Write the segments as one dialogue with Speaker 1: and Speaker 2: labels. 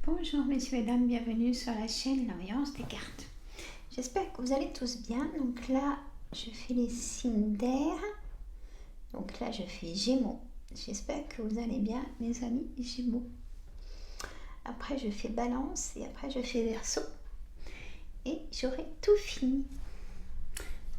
Speaker 1: Bonjour messieurs et dames, bienvenue sur la chaîne La Voyance des cartes. J'espère que vous allez tous bien. Donc là, je fais les signes d'air. Donc là, je fais Gémeaux. J'espère que vous allez bien, mes amis Gémeaux. Après, je fais Balance et après, je fais Verseau. Et j'aurai tout fini.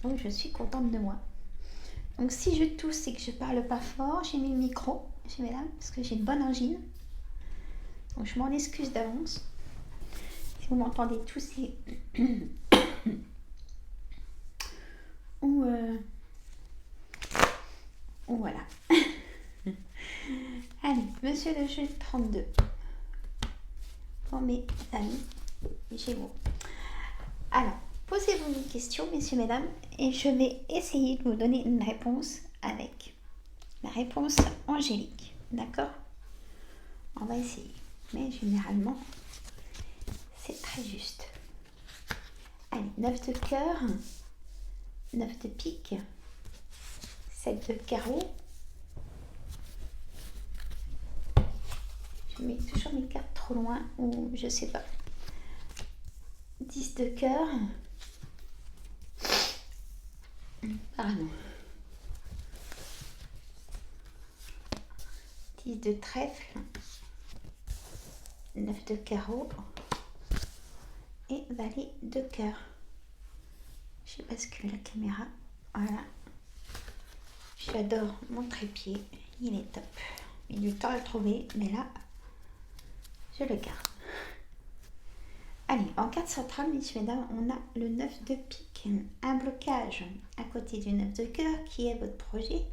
Speaker 1: Donc, je suis contente de moi. Donc, si je tousse et que je parle pas fort, j'ai mis le micro, messieurs et mesdames, parce que j'ai une bonne angine. Donc, je m'en excuse d'avance. Si vous m'entendez tousser ou voilà. Allez, monsieur le jeu 32. Pour mes amis Gémeaux. Alors, posez-vous une question, messieurs, mesdames, et je vais essayer de vous donner une réponse avec la réponse angélique. D'accord? On va essayer. Mais généralement, c'est très juste. Allez, 9 de cœur, 9 de pique, 7 de carreau. Je mets toujours mes cartes trop loin ou je sais pas. 10 de cœur. Pardon. 10 de trèfle. 9 de carreau. Et valet de cœur. Je bascule la caméra. Voilà. J'adore mon trépied. Il est top. Il y a du temps à le trouver, mais là, je le garde. Allez, en carte centrale, messieurs, mesdames, on a le 9 de pique, un blocage à côté du 9 de cœur qui est votre projet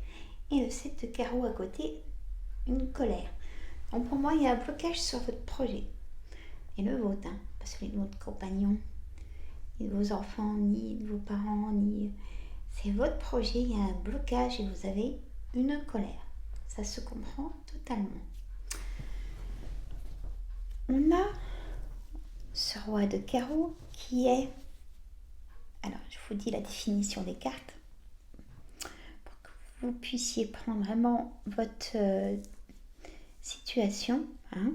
Speaker 1: et le 7 de carreau à côté, une colère. Donc pour moi, il y a un blocage sur votre projet et le vôtre, hein, parce que les de votre compagnon, ni de vos enfants, ni de vos parents, ni... C'est votre projet, il y a un blocage et vous avez une colère. Ça se comprend totalement. On a ce roi de carreau qui est... Alors, je vous dis la définition des cartes pour que vous puissiez prendre vraiment votre situation. Hein.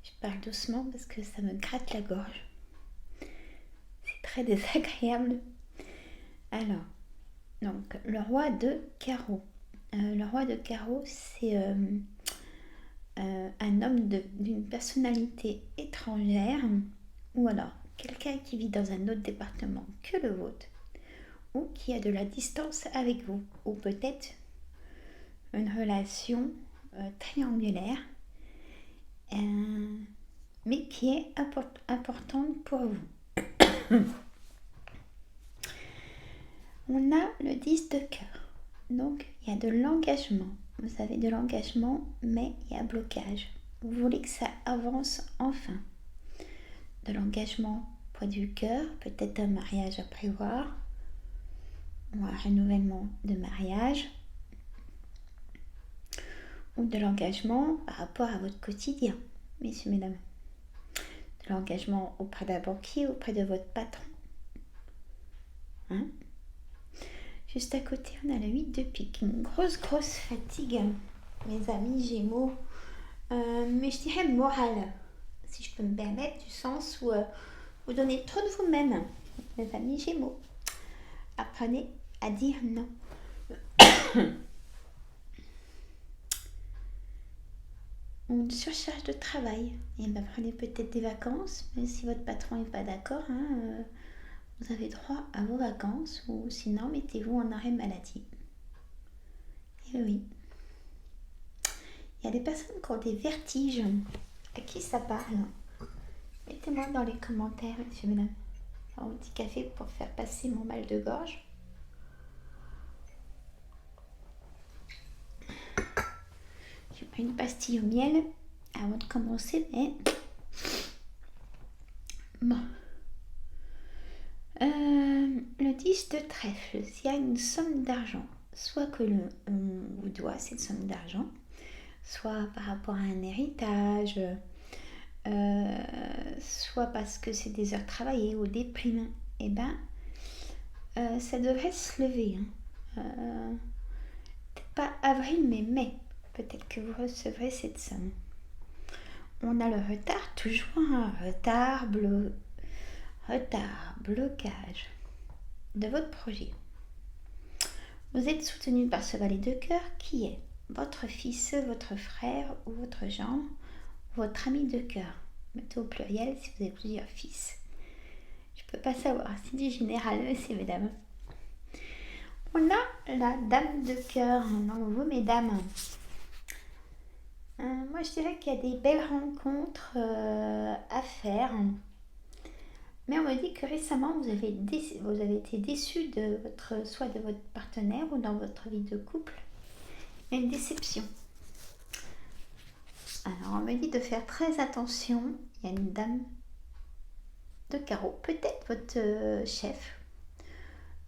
Speaker 1: Je parle doucement parce que ça me gratte la gorge. C'est très désagréable. Alors, donc, le roi de carreau. Le roi de carreau, c'est un homme d'une personnalité étrangère ou alors quelqu'un qui vit dans un autre département que le vôtre ou qui a de la distance avec vous ou peut-être une relation triangulaire mais qui est importante pour vous. On a le 10 de cœur, donc il y a de l'engagement. Vous avez de l'engagement, mais il y a un blocage. Vous voulez que ça avance enfin. De l'engagement point de vue cœur, peut-être un mariage à prévoir, ou un renouvellement de mariage, ou de l'engagement par rapport à votre quotidien, messieurs, mesdames. De l'engagement auprès d'un banquier, auprès de votre patron. Hein? Juste à côté, on a le 8 de pique. Une grosse fatigue, mes amis Gémeaux. Mais je dirais morale, si je peux me permettre, du sens où vous donnez trop de vous-même, mes amis Gémeaux. Apprenez à dire non. Une surcharge de travail. Et ben, prenez peut-être des vacances, mais si votre patron n'est pas d'accord, hein, vous avez droit à vos vacances, ou sinon mettez-vous en arrêt maladie. Et oui. Il y a des personnes qui ont des vertiges. À qui ça parle? Mettez-moi dans les commentaires, messieurs, mesdames. Un petit café pour faire passer mon mal de gorge. J'ai pris une pastille au miel avant de commencer, mais... Bon. Le 10 de trèfle, s'il y a une somme d'argent, soit que on vous doit cette somme d'argent, soit par rapport à un héritage, soit parce que c'est des heures travaillées ou des primes, et ben ça devrait se lever. Peut-être pas avril, mais mai. peut-être que vous recevrez cette somme. On a le retard, toujours un retard, blocage de votre projet. Vous êtes soutenu par ce valet de cœur qui est votre fils, votre frère ou votre gendre, votre ami de cœur. Mettez au pluriel si vous avez plusieurs fils. Je ne peux pas savoir, c'est du général, messieurs, mesdames. On a la dame de cœur, donc vous, mesdames. Moi, je dirais qu'il y a des belles rencontres à faire. Mais on me dit que récemment, vous avez été déçu soit de votre partenaire ou dans votre vie de couple. Il y a une déception. Alors, on me dit de faire très attention. Il y a une dame de carreau, peut-être votre chef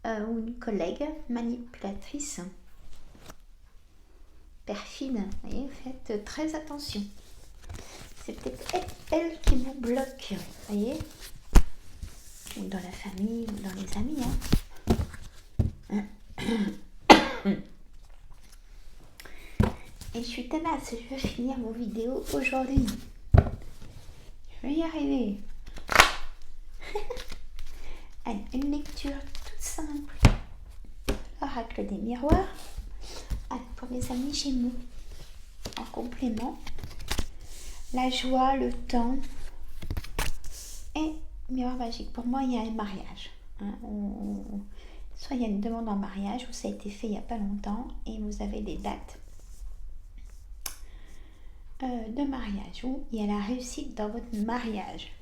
Speaker 1: ou une collègue manipulatrice, perfide. Vous voyez, faites très attention. C'est peut-être elle qui vous bloque, vous voyez, ou dans la famille, ou dans les amis. Et je suis tenace, je vais finir vos vidéos aujourd'hui. Je vais y arriver. Allez, une lecture toute simple. L'oracle des miroirs. Allez, pour mes amis Gémeaux. En complément, la joie, le temps et miroir magique. Pour moi, il y a un mariage. Soit il y a une demande en mariage, ou ça a été fait il n'y a pas longtemps, et vous avez des dates de mariage, où il y a la réussite dans votre mariage.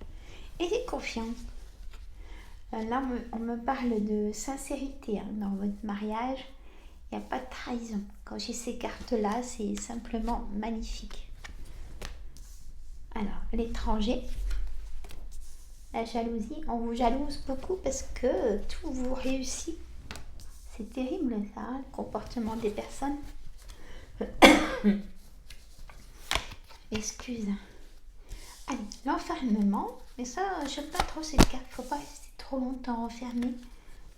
Speaker 1: Ayez confiance. Là, on me parle de sincérité dans votre mariage. Il n'y a pas de trahison. Quand j'ai ces cartes-là, c'est simplement magnifique. Alors, l'étranger, la jalousie, on vous jalouse beaucoup parce que tout vous réussit. C'est terrible ça, le comportement des personnes. Excuse. Allez, l'enfermement. Mais ça, je n'aime pas trop cette carte. Il ne faut pas rester trop longtemps enfermé.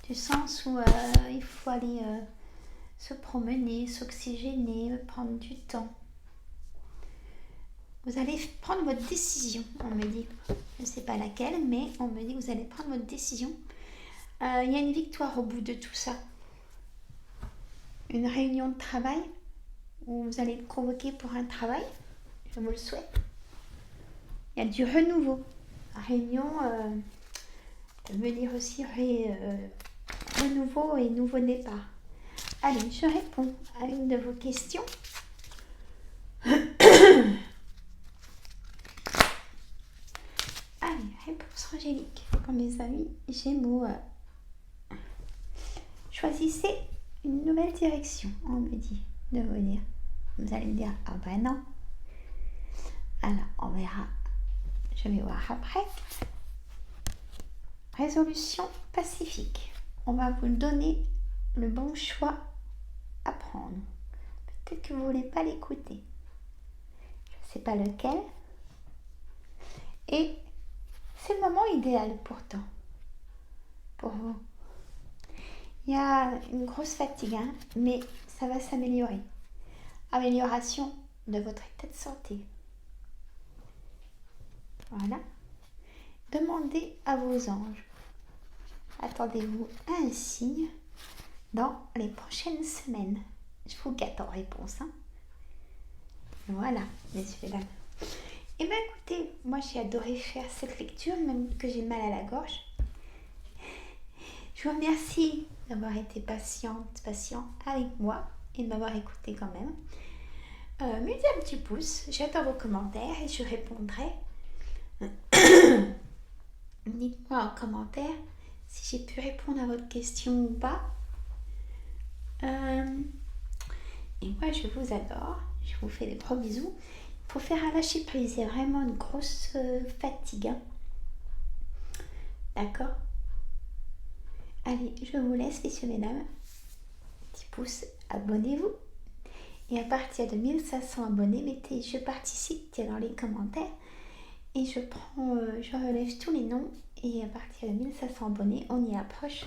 Speaker 1: Du sens où il faut aller se promener, s'oxygéner, prendre du temps. Vous allez prendre votre décision, on me dit. Je ne sais pas laquelle, mais on me dit que vous allez prendre votre décision. Il y a une victoire au bout de tout ça. Une réunion de travail où vous allez être convoqué pour un travail. Je vous le souhaite. Il y a du renouveau. La réunion veut dire aussi renouveau et nouveau départ. Allez, je réponds à une de vos questions. Allez, réponse angélique pour mes amis Gémeaux. Choisissez une nouvelle direction, on me dit de venir. Vous allez me dire, ah ben non. Alors, on verra. Je vais voir après. Résolution pacifique. On va vous donner le bon choix à prendre. Peut-être que vous ne voulez pas l'écouter. Je ne sais pas lequel. Et c'est le moment idéal pourtant pour vous. Il y a une grosse fatigue, mais ça va s'améliorer. Amélioration de votre état de santé. Voilà. Demandez à vos anges. Attendez-vous à un signe dans les prochaines semaines. Je vous gâte en réponse. Voilà, messieurs et dames. Et bien écoutez, moi j'ai adoré faire cette lecture, même que j'ai mal à la gorge. Je vous remercie d'avoir été patient avec moi et de m'avoir écouté quand même. Mettez un petit pouce, j'attends vos commentaires et je répondrai. Dites-moi en commentaire si j'ai pu répondre à votre question ou pas. Et moi je vous adore, je vous fais des gros bisous. Il faut faire un lâcher prise, il y a vraiment une grosse fatigue. D'accord? Allez, je vous laisse, messieurs, mesdames. Petit pouce, abonnez-vous. Et à partir de 1500 abonnés, mettez je participe dans les commentaires. Et je relève tous les noms. Et à partir de 1500 abonnés, on y approche.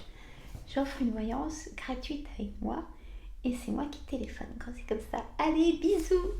Speaker 1: J'offre une voyance gratuite avec moi. Et c'est moi qui téléphone quand c'est comme ça. Allez, bisous!